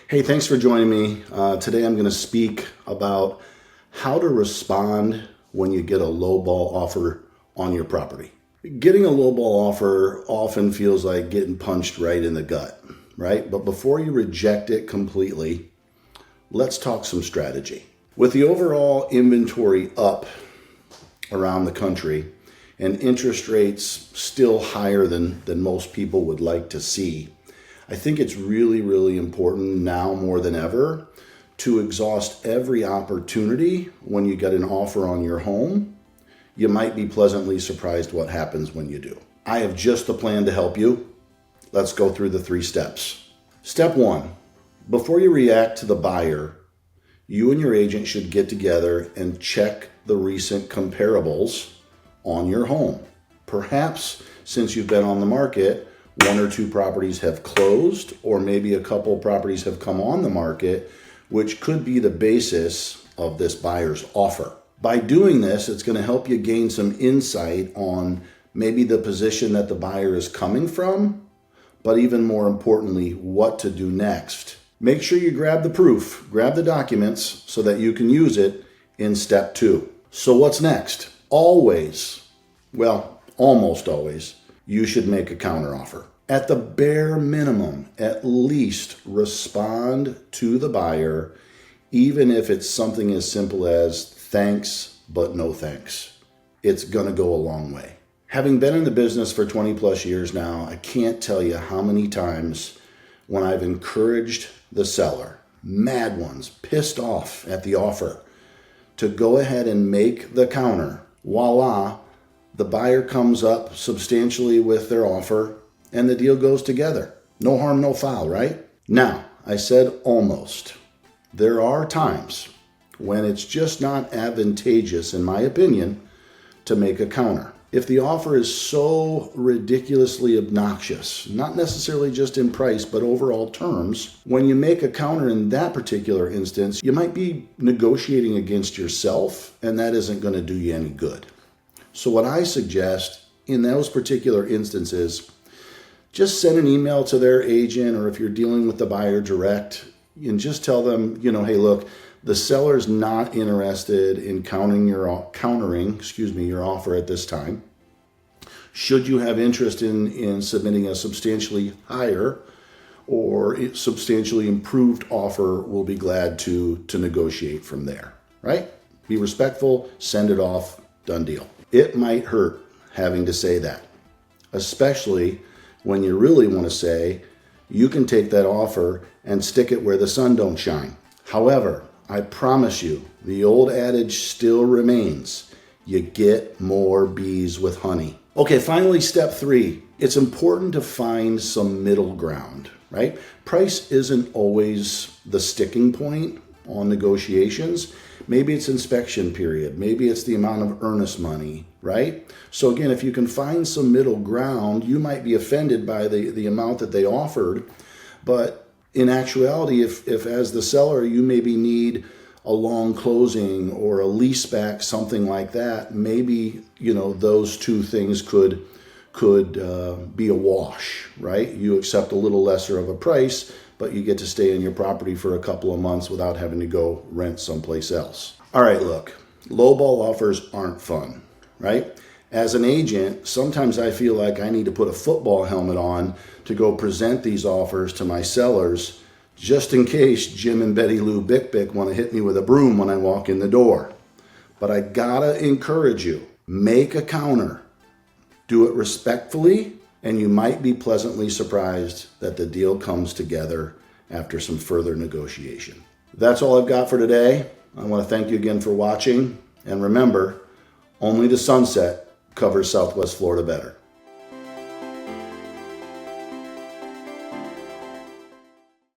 Hey, thanks for joining me. Today I'm going to speak about how to respond when you get a lowball offer on your property. Getting a lowball offer often feels like getting punched right in the gut, right? But before you reject it completely, let's talk some strategy. With the overall inventory up around the country and interest rates still higher than most people would like to see, I think it's really important now more than ever to exhaust every opportunity when you get an offer on your home. You might be pleasantly surprised what happens when you do. I have just the plan to help you. Let's go through the 3 steps. Step 1, before you react to the buyer, you and your agent should get together and check the recent comparables on your home. Perhaps since you've been on the market, 1 or 2 properties have closed, or maybe a couple properties have come on the market, which could be the basis of this buyer's offer. By doing this, it's going to help you gain some insight on maybe the position that the buyer is coming from, but even more importantly, what to do next. Make sure you grab the proof, grab the documents so that you can use it in step 2. So what's next? Almost always, you should make a counteroffer. At the bare minimum, at least respond to the buyer, even if it's something as simple as thanks, but no thanks. It's gonna go a long way. Having been in the business for 20 plus years now, I can't tell you how many times when I've encouraged the seller, mad ones, pissed off at the offer, to go ahead and make the counter. Voila, the buyer comes up substantially with their offer and the deal goes together. No harm, no foul, right? Now, I said almost. There are times when it's just not advantageous, in my opinion, to make a counter. If the offer is so ridiculously obnoxious, not necessarily just in price, but overall terms, when you make a counter in that particular instance, you might be negotiating against yourself, and that isn't going to do you any good. So what I suggest in those particular instances, just send an email to their agent, or if you're dealing with the buyer direct, and just tell them, hey, look, the seller's not interested in countering your offer at this time. Should you have interest in submitting a substantially higher or substantially improved offer, we'll be glad to negotiate from there, right? Be respectful, send it off, done deal. It might hurt having to say that, especially when you really want to say, you can take that offer and stick it where the sun don't shine. However, I promise you, the old adage still remains. You get more bees with honey. Okay, finally, step 3. It's important to find some middle ground, right? Price isn't always the sticking point on negotiations. Maybe it's inspection period. Maybe it's the amount of earnest money, right? So again, if you can find some middle ground, you might be offended by the amount that they offered, but in actuality, if as the seller, you maybe need a long closing or a lease back, something like that, maybe, those 2 things could be a wash, right? You accept a little lesser of a price, but you get to stay in your property for a couple of months without having to go rent someplace else. All right, look, lowball offers aren't fun, right? As an agent, sometimes I feel like I need to put a football helmet on to go present these offers to my sellers, just in case Jim and Betty Lou Bick Bick want to hit me with a broom when I walk in the door. But I gotta encourage you, make a counter, do it respectfully, and you might be pleasantly surprised that the deal comes together after some further negotiation. That's all I've got for today. I want to thank you again for watching, and remember, only the sunset covers Southwest Florida better.